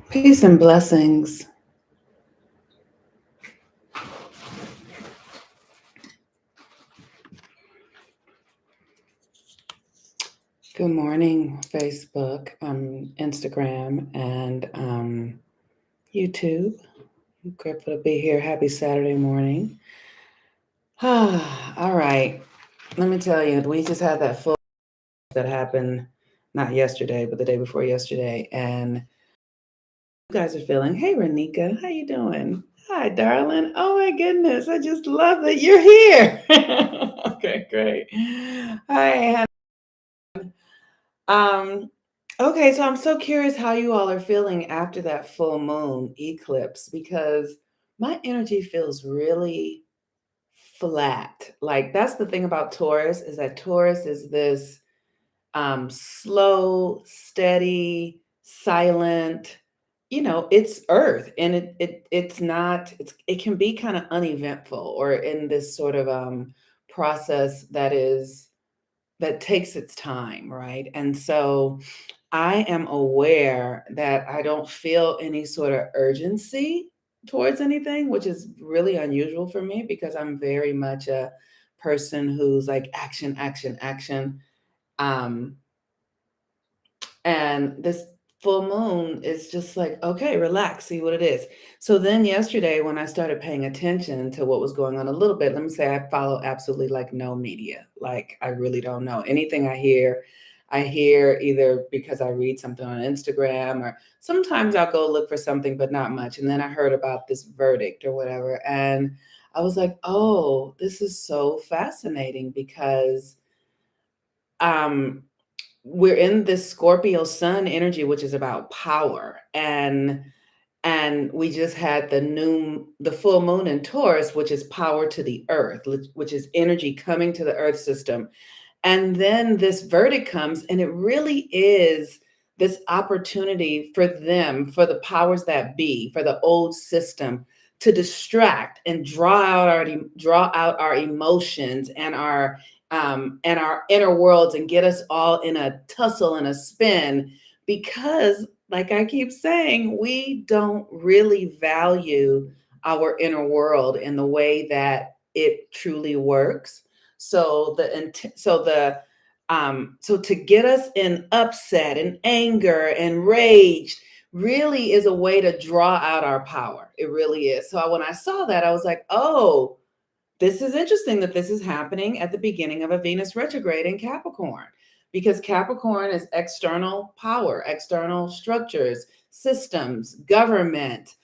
Peace and blessings. Good morning, Facebook, Instagram, and YouTube. I'm grateful to be here. Happy Saturday morning. All right. Let me tell you, we just had that full that happened not yesterday, but the day before yesterday, and you guys are feeling. Hey, Renika, how you doing? Hi, darling. Oh my goodness, I just love that you're here. Okay, great. Hi, Um, okay, so I'm so curious how you all are feeling after that full moon eclipse because my energy feels really flat. Like that's the thing about Taurus is that Taurus is this slow, steady, silent, it's earth and it's not it can be kind of uneventful or in this sort of process that takes its time, right? And so I am aware that I don't feel any sort of urgency towards anything, which is really unusual for me because I'm very much a person who's like action, action, action. Um, and this full moon is just like, okay, relax, see what it is. So then yesterday, when I started paying attention to what was going on a little bit, let me say I follow absolutely like no media. Like I really don't know anything I hear either because I read something on Instagram or sometimes I'll go look for something, but not much. And then I heard about this verdict or whatever. And I was like, oh, this is so fascinating because um we're in this Scorpio sun energy, which is about power. And we just had the full moon in Taurus, which is power to the earth, which is energy coming to the earth system. And then this verdict comes, and it really is this opportunity for them, for the powers that be, for the old system to distract and draw out our emotions and our inner worlds and get us all in a tussle and a spin because like I keep saying, we don't really value our inner world in the way that it truly works. So to get us in upset and anger and rage really is a way to draw out our power. It really is. So when I saw that, I was like, oh, this is interesting that this is happening at the beginning of a Venus retrograde in Capricorn because Capricorn is external power, external structures, systems, government.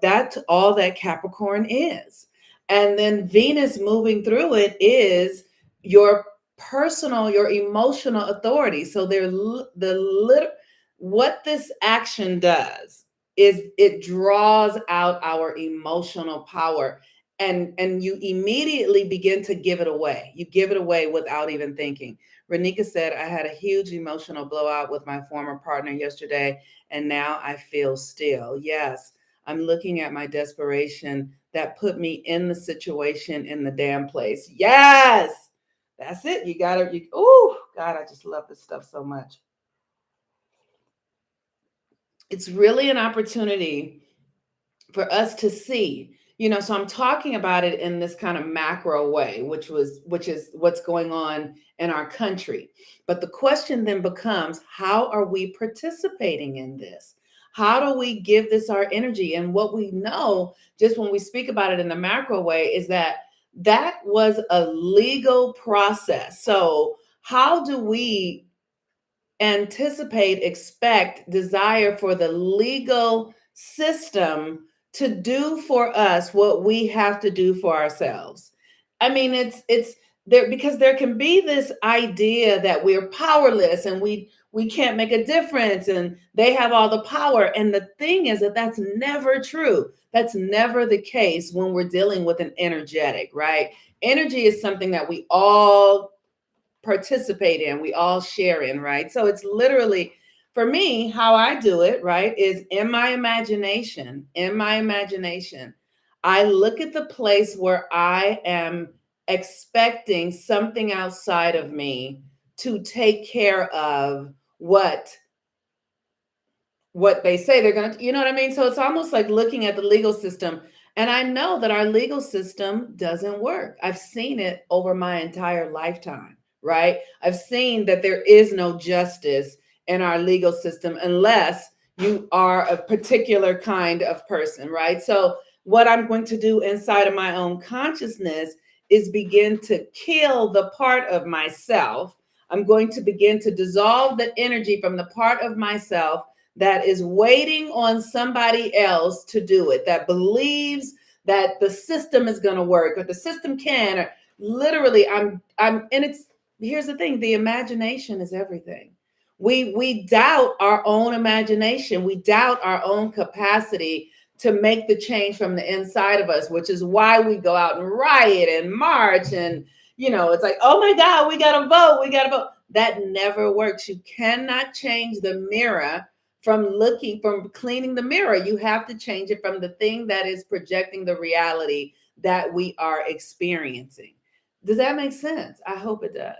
That's all that Capricorn is. And then Venus moving through it is your personal, your emotional authority. So what this action does is it draws out our emotional power and you immediately begin to give it away. You give it away without even thinking. Renika said, I had a huge emotional blowout with my former partner yesterday, and now I feel still. Yes, I'm looking at my desperation that put me in the situation in the damn place. Yes, that's it. You got to, oh, God, I just love this stuff so much. It's really an opportunity for us to see, so I'm talking about it in this kind of macro way, which is what's going on in our country. But the question then becomes, how are we participating in this? How do we give this our energy? And what we know, just when we speak about it in the macro way, is that that was a legal process. So how do we anticipate, expect, desire for the legal system to do for us what we have to do for ourselves? I mean, it's there because there can be this idea that we're powerless and we can't make a difference and they have all the power. And the thing is that that's never true. That's never the case when we're dealing with an energetic, right? Energy is something that we all participate in, we all share in, right? So it's literally, for me, how I do it, right, is in my imagination, I look at the place where I am expecting something outside of me to take care of what what they say they're going to, you know what I mean? So it's almost like looking at the legal system. And I know that our legal system doesn't work. I've seen it over my entire lifetime, right? I've seen that there is no justice in our legal system unless you are a particular kind of person, right? So what I'm going to do inside of my own consciousness is begin to kill the part of myself. I'm going to begin to dissolve the energy from the part of myself that is waiting on somebody else to do it, that believes that the system is going to work or the system can, or literally and it's, here's the thing, the imagination is everything. We doubt our own imagination. We doubt our own capacity to make the change from the inside of us, which is why we go out and riot and march. And, it's like, oh my God, we got to vote. We got to vote. That never works. You cannot change the mirror from cleaning the mirror. You have to change it from the thing that is projecting the reality that we are experiencing. Does that make sense? I hope it does.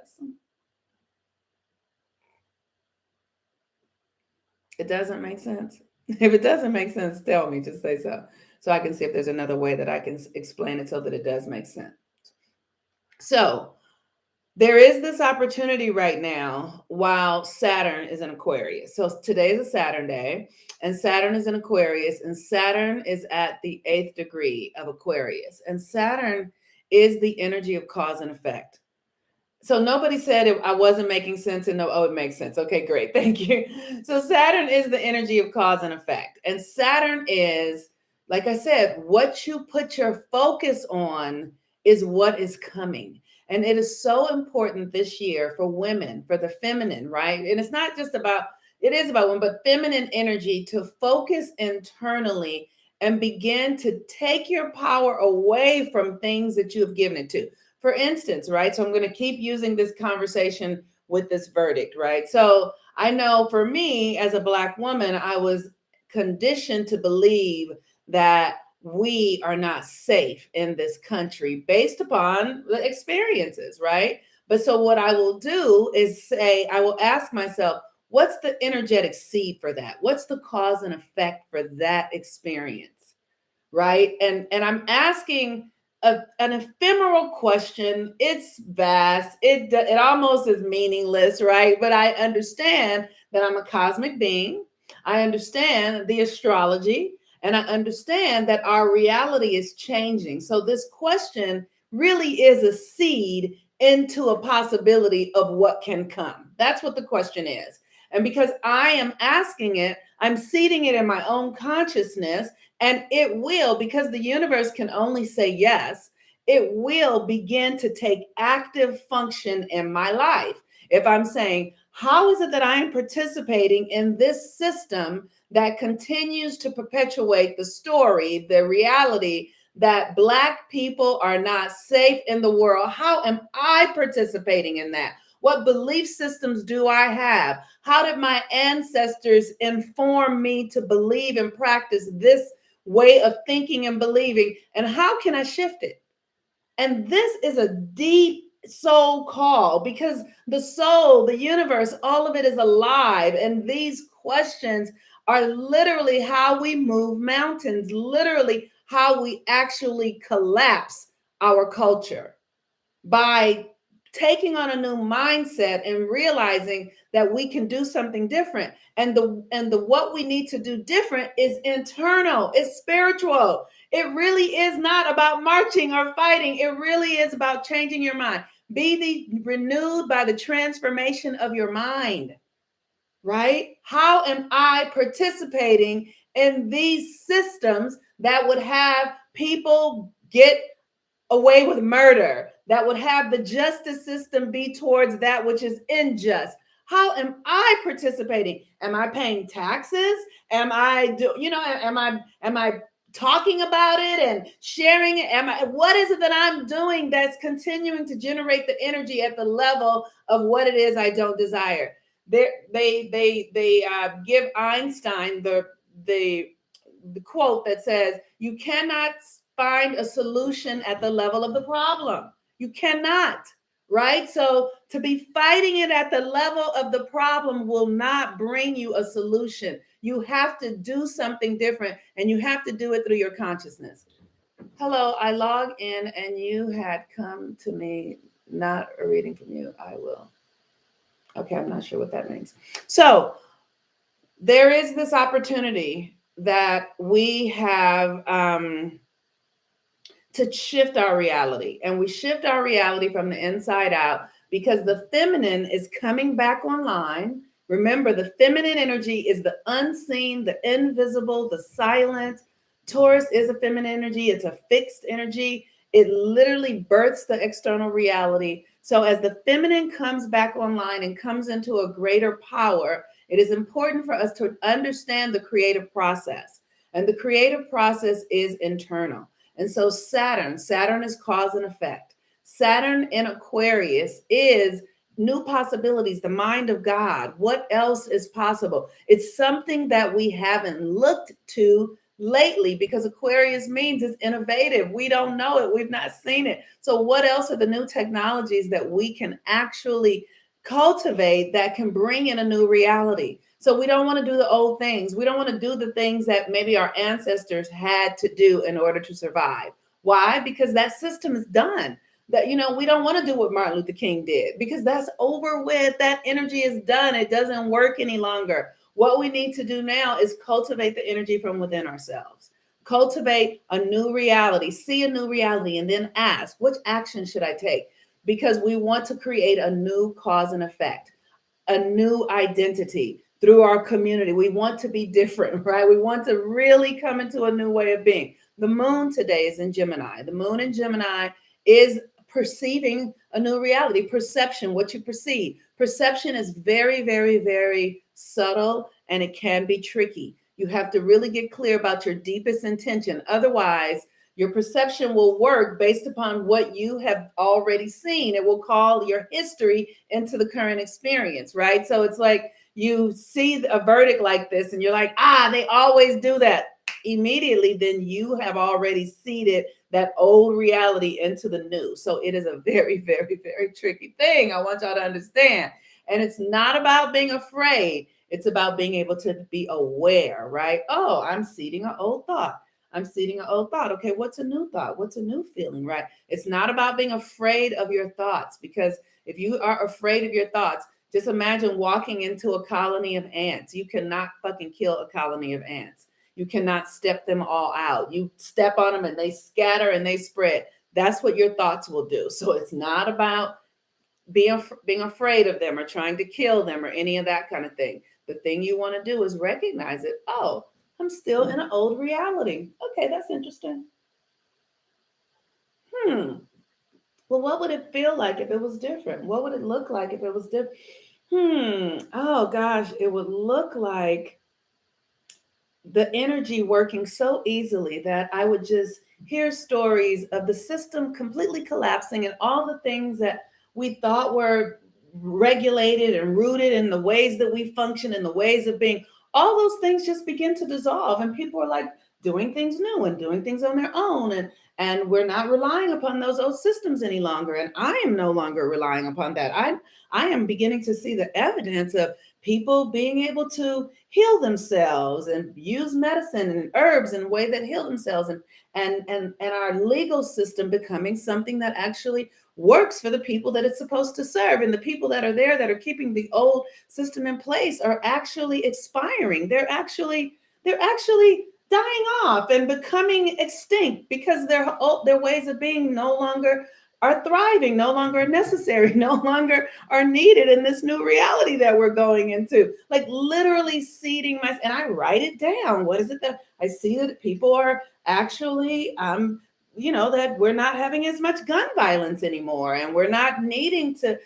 It doesn't make sense. If it doesn't make sense, tell me, just say so I can see if there's another way that I can explain it so that it does make sense. So, there is this opportunity right now while Saturn is in Aquarius. So today is a Saturn day, and Saturn is in Aquarius, and Saturn is at the 8th degree of Aquarius. And Saturn is the energy of cause and effect. So nobody said I wasn't making sense, and no, oh, it makes sense. Okay, great. Thank you. So Saturn is the energy of cause and effect. And Saturn is, like I said, what you put your focus on is what is coming. And it is so important this year for women, for the feminine, right? And it's not just about, it is about women, but feminine energy to focus internally and begin to take your power away from things that you have given it to. For instance, right? So I'm going to keep using this conversation with this verdict, right? So I know for me as a Black woman, I was conditioned to believe that we are not safe in this country based upon the experiences, right? But so what I will do is say, I will ask myself, what's the energetic seed for that? What's the cause and effect for that experience? Right? And I'm asking an ephemeral question. It's vast. It almost is meaningless, right? But I understand that I'm a cosmic being. I understand the astrology, and I understand that our reality is changing. So this question really is a seed into a possibility of what can come. That's what the question is. And because I am asking it, I'm seeding it in my own consciousness, and it will, because the universe can only say yes, it will begin to take active function in my life. If I'm saying, how is it that I am participating in this system that continues to perpetuate the story, the reality that Black people are not safe in the world? How am I participating in that? What belief systems do I have? How did my ancestors inform me to believe and practice this way of thinking and believing? And how can I shift it? And this is a deep soul call, because the soul, the universe, all of it is alive. And these questions are literally how we move mountains, literally how we actually collapse our culture, by taking on a new mindset and realizing that we can do something different. And the what we need to do different is internal, it's spiritual. It really is not about marching or fighting. It really is about changing your mind. Renewed by the transformation of your mind, right? How am I participating in these systems that would have people get away with murder, that would have the justice system be towards that which is unjust? How am I participating? Am I paying taxes? Am I talking about it and sharing it? What is it that I'm doing that's continuing to generate the energy at the level of what it is I don't desire? They give Einstein the quote that says, you cannot find a solution at the level of the problem. You cannot. right? So to be fighting it at the level of the problem will not bring you a solution. You have to do something different, and you have to do it through your consciousness. Hello, I log in and you had come to me, not a reading from you. I will. Okay, I'm not sure what that means. So there is this opportunity that we have to shift our reality. And we shift our reality from the inside out because the feminine is coming back online. Remember, the feminine energy is the unseen, the invisible, the silent. Taurus is a feminine energy, it's a fixed energy. It literally births the external reality. So, as the feminine comes back online and comes into a greater power, it is important for us to understand the creative process. And the creative process is internal. And so Saturn is cause and effect. Saturn in Aquarius is new possibilities, the mind of God. What else is possible? It's something that we haven't looked to lately because Aquarius means it's innovative. We don't know it, we've not seen it. So, what else are the new technologies that we can actually cultivate that can bring in a new reality? So we don't want to do the old things. We don't want to do the things that maybe our ancestors had to do in order to survive. Why? Because that system is done. That, we don't want to do what Martin Luther King did because that's over with. That energy is done. It doesn't work any longer. What we need to do now is cultivate the energy from within ourselves. Cultivate a new reality, see a new reality, and then ask, which action should I take? Because we want to create a new cause and effect, a new identity through our community. We want to be different, right? We want to really come into a new way of being. The moon today is in Gemini. The moon in Gemini is perceiving a new reality, perception, what you perceive. Perception is very, very, very subtle and it can be tricky. You have to really get clear about your deepest intention. Otherwise, your perception will work based upon what you have already seen. It will call your history into the current experience, right? So it's like you see a verdict like this and you're like, they always do that. Immediately, then you have already seeded that old reality into the new. So it is a very, very, very tricky thing. I want y'all to understand. And it's not about being afraid. It's about being able to be aware, right? Oh, I'm seeding an old thought. I'm seeding an old thought. Okay, what's a new thought? What's a new feeling, right? It's not about being afraid of your thoughts, because if you are afraid of your thoughts, just imagine walking into a colony of ants. You cannot fucking kill a colony of ants. You cannot step them all out. You step on them and they scatter and they spread. That's what your thoughts will do. So it's not about being afraid of them or trying to kill them or any of that kind of thing. The thing you want to do is recognize it. Oh, I'm still in an old reality. Okay, that's interesting. Well, what would it feel like if it was different? What would it look like if it was different? Oh gosh, it would look like the energy working so easily that I would just hear stories of the system completely collapsing and all the things that we thought were regulated and rooted in the ways that we function and the ways of being, all those things just begin to dissolve and people are like doing things new and doing things on their own, and we're not relying upon those old systems any longer, and I am no longer relying upon that. I am beginning to see the evidence of people being able to heal themselves and use medicine and herbs in a way that heal themselves, and our legal system becoming something that actually works for the people that it's supposed to serve. And the people that are there that are keeping the old system in place are actually expiring. They're actually dying off and becoming extinct because their ways of being no longer are thriving, no longer necessary, no longer are needed in this new reality that we're going into. Like literally seeding and I write it down. What is it that I see that people are actually, that we're not having as much gun violence anymore, and we're not needing to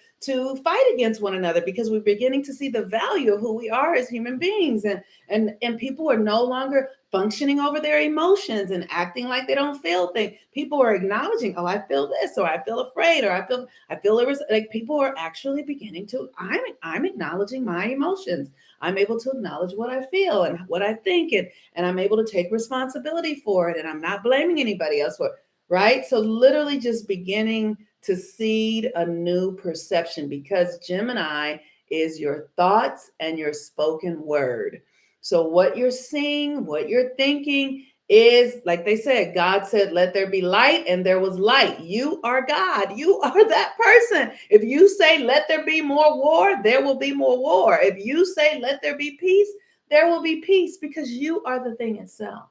fight against one another because we're beginning to see the value of who we are as human beings, and people are no longer functioning over their emotions and acting like they don't feel things. People are acknowledging, oh, I feel this, or I feel afraid, or I feel there was, like, people are actually beginning to, I'm acknowledging my emotions. I'm able to acknowledge what I feel and what I think, and I'm able to take responsibility for it, and I'm not blaming anybody else for it, right? So literally just beginning to seed a new perception, because Gemini is your thoughts and your spoken word. So, what you're seeing, what you're thinking is, like they said, God said, let there be light, and there was light. You are God. You are that person. If you say, let there be more war, there will be more war. If you say, let there be peace, there will be peace, because you are the thing itself.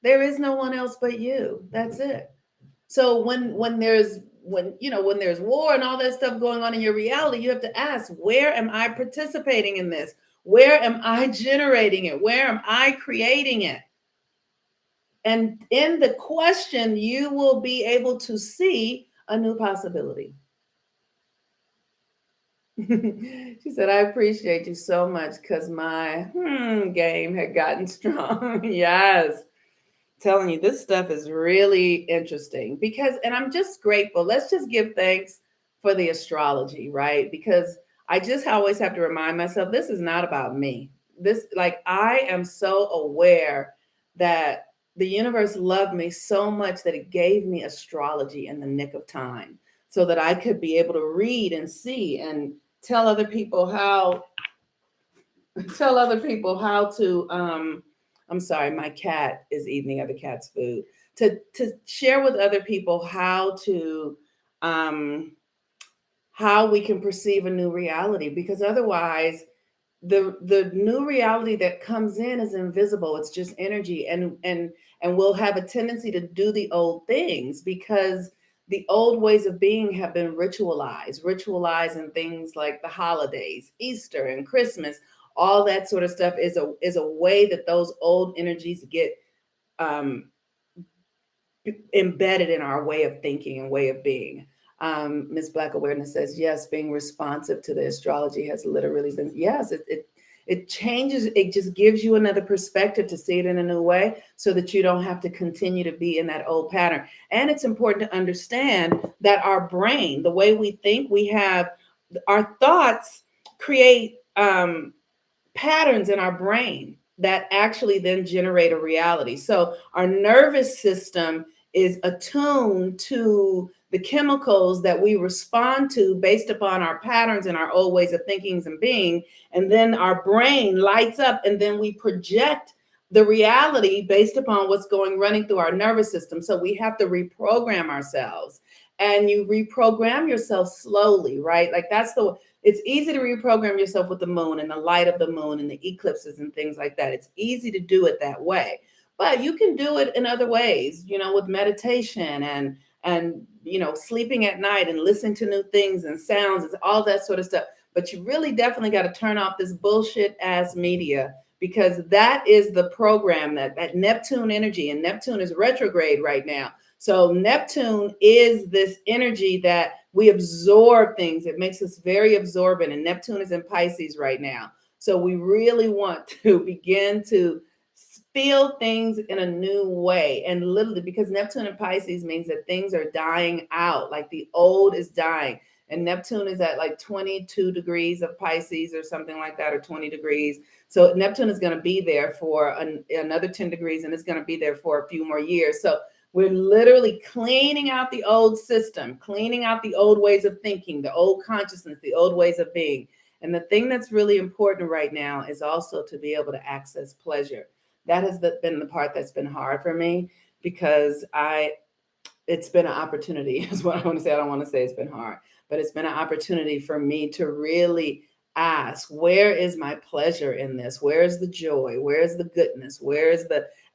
There is no one else but you. That's it. So when there's war and all that stuff going on in your reality, you have to ask, where am I participating in this? Where am I generating it? Where am I creating it? And in the question, you will be able to see a new possibility. She said, I appreciate you so much because my game had gotten strong. Yes. Telling you, this stuff is really interesting because, and I'm just grateful. Let's just give thanks for the astrology, right? Because I just always have to remind myself, this is not about me. This, like, I am so aware that the universe loved me so much that it gave me astrology in the nick of time so that I could be able to read and see and tell other people how to I'm sorry, my cat is eating the other cat's food. To share with other people um how we can perceive a new reality, because otherwise the new reality that comes in is invisible. It's just energy, and we'll have a tendency to do the old things because the old ways of being have been ritualized in things like the holidays, Easter and Christmas. All that sort of stuff is a way that those old energies get um, embedded in our way of thinking and way of being. Miss Black Awareness says, yes, being responsive to the astrology has literally been, yes, it changes, it just gives you another perspective to see it in a new way so that you don't have to continue to be in that old pattern. And it's important to understand that our brain, the way we think, we have our thoughts create patterns in our brain that actually then generate a reality. So our nervous system is attuned to the chemicals that we respond to based upon our patterns and our old ways of thinking and being. And then our brain lights up, and then we project the reality based upon what's running through our nervous system. So we have to reprogram ourselves. And you reprogram yourself slowly, right? Like it's easy to reprogram yourself with the moon and the light of the moon and the eclipses and things like that. It's easy to do it that way. But you can do it in other ways, with meditation and sleeping at night and listening to new things and sounds and all that sort of stuff. But you really definitely got to turn off this bullshit ass media, because that is the program that Neptune energy, and Neptune is retrograde right now. So Neptune is this energy that we absorb things. It makes us very absorbent. And Neptune is in Pisces right now. So we really want to begin to feel things in a new way. And literally, because Neptune and Pisces means that things are dying out, like the old is dying. And Neptune is at like 22 degrees of Pisces or something like that, or 20 degrees. So Neptune is going to be there for another 10 degrees, and it's going to be there for a few more years. So we're literally cleaning out the old system, cleaning out the old ways of thinking, the old consciousness, the old ways of being. And the thing that's really important right now is also to be able to access pleasure. That has been the part that's been hard for me, because it's been an opportunity is what I want to say. I don't want to say it's been hard, but it's been an opportunity for me to really ask, where is my pleasure in this? Where is the joy? Where is the goodness?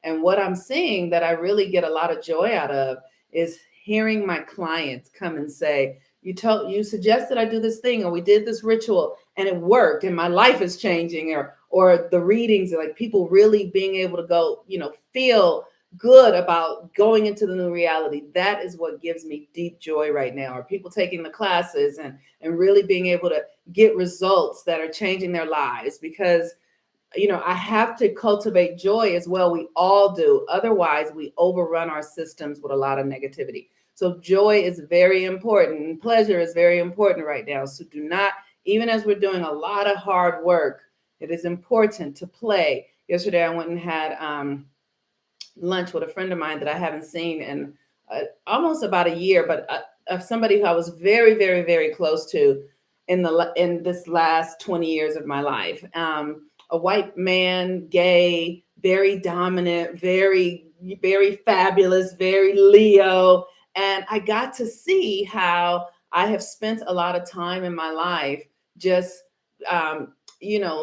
And what I'm seeing that I really get a lot of joy out of is hearing my clients come and say, you suggested I do this thing, or we did this ritual and it worked and my life is changing, or the readings, like people really being able to go, feel good about going into the new reality. That is what gives me deep joy right now. Are people taking the classes and really being able to get results that are changing their lives, because I have to cultivate joy as well. We all do. Otherwise, we overrun our systems with a lot of negativity. So joy is very important, and pleasure is very important right now. So do not, even as we're doing a lot of hard work, it is important to play. Yesterday, I went and had lunch with a friend of mine that I haven't seen in almost about a year, but of somebody who I was very, very, very close to in this last 20 years of my life. A white man, gay, very dominant, very, very fabulous, very Leo. And I got to see how I have spent a lot of time in my life just,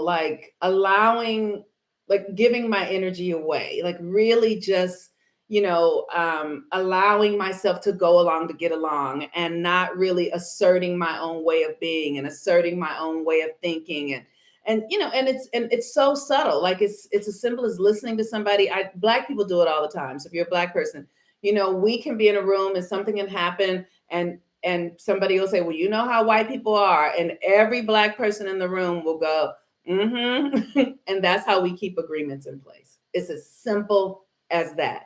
like allowing, like giving my energy away, like really just allowing myself to go along to get along and not really asserting my own way of being and asserting my own way of thinking and it's so subtle. Like it's as simple as listening to somebody. Black people do it all the time. So if you're a black person, we can be in a room and something can happen and somebody will say, well, you know how white people are, and every black person in the room will go, mm-hmm. And that's how we keep agreements in place. It's as simple as that.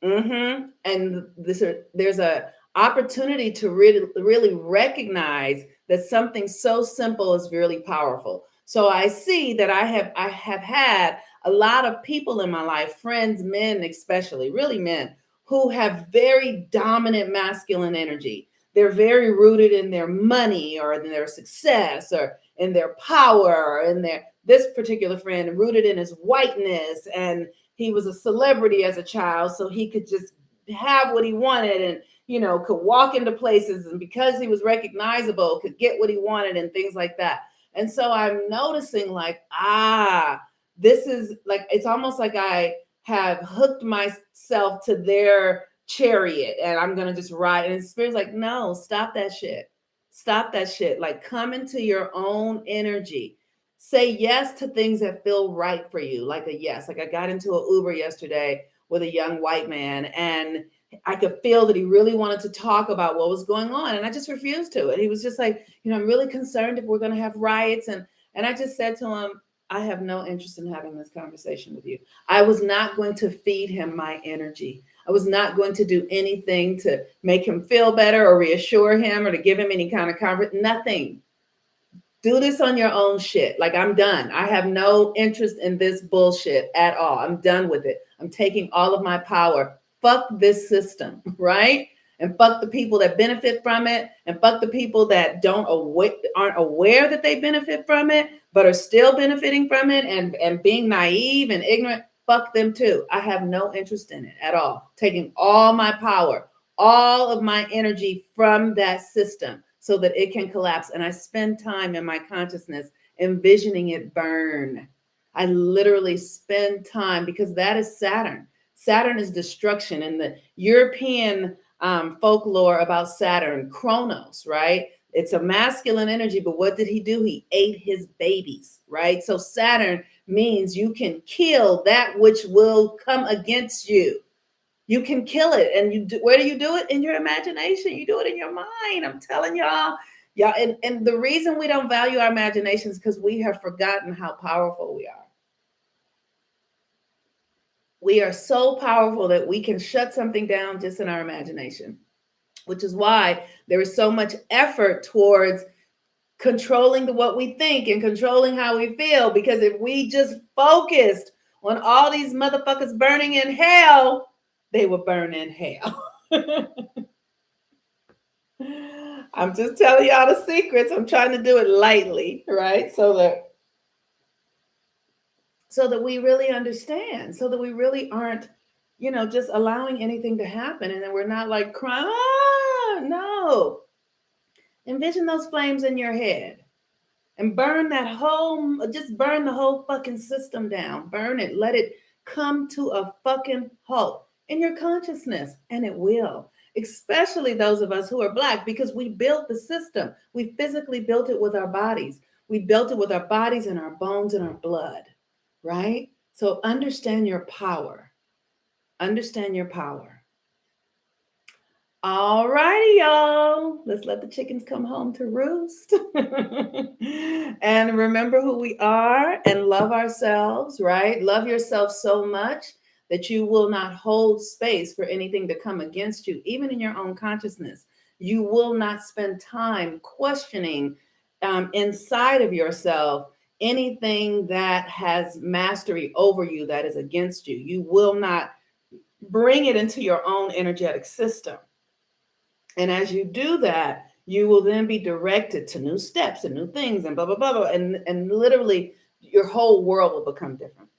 And there's a opportunity to really, really recognize that something so simple is really powerful. So I see that I have had a lot of people in my life, friends, men especially, really men, who have very dominant masculine energy. They're very rooted in their money or in their success or in their power or in their this particular friend rooted in his whiteness, and he was a celebrity as a child, so he could just have what he wanted and could walk into places, and because he was recognizable could get what he wanted and things like that. And so I'm noticing like, this is like, it's almost like I have hooked myself to their chariot and I'm gonna just ride. And the spirit's like, no, stop that shit. Stop that shit. Like, come into your own energy. Say yes to things that feel right for you. Like a yes. Like I got into an Uber yesterday with a young white man, and I could feel that he really wanted to talk about what was going on, and I just refused to. And he was just like, I'm really concerned if we're going to have riots, and I just said to him, I have no interest in having this conversation with you. I was not going to feed him my energy. I was not going to do anything to make him feel better or reassure him or to give him any kind of comfort. Nothing. Do this on your own shit. Like, I'm done. I have no interest in this bullshit at all. I'm done with it. I'm taking all of my power. Fuck this system, right? And fuck the people that benefit from it, and fuck the people that aren't aware that they benefit from it, but are still benefiting from it and being naive and ignorant. Fuck them too. I have no interest in it at all. Taking all my power, all of my energy from that system so that it can collapse. And I spend time in my consciousness envisioning it burn. I literally spend time, because that is Saturn. Saturn is destruction. In the European folklore about Saturn, Kronos, right? It's a masculine energy, but what did he do? He ate his babies, right? So Saturn means you can kill that which will come against you. You can kill it. And where do you do it? In your imagination. You do it in your mind. I'm telling y'all. Yeah, and the reason we don't value our imaginations is because we have forgotten how powerful we are. We are so powerful that we can shut something down just in our imagination, which is why there is so much effort towards controlling what we think and controlling how we feel. Because if we just focused on all these motherfuckers burning in hell, they would burn in hell. I'm just telling y'all the secrets. I'm trying to do it lightly, right? So that we really understand, so that we really aren't, just allowing anything to happen. And then we're not like crying. No. Envision those flames in your head and burn just burn the whole fucking system down. Burn it. Let it come to a fucking halt in your consciousness. And it will. Especially those of us who are Black, because we built the system. We physically built it with our bodies. We built it with our bodies and our bones and our blood, right? So understand your power. Understand your power. All righty, y'all. Let's let the chickens come home to roost. And remember who we are and love ourselves, right? Love yourself so much that you will not hold space for anything to come against you, even in your own consciousness. You will not spend time questioning inside of yourself anything that has mastery over you that is against you. You will not bring it into your own energetic system. And as you do that, you will then be directed to new steps and new things and blah, blah, blah, blah. And literally, your whole world will become different.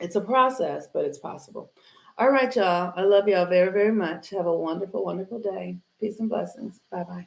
It's a process, but it's possible. All right, y'all. I love y'all very, very much. Have a wonderful, wonderful day. Peace and blessings. Bye bye.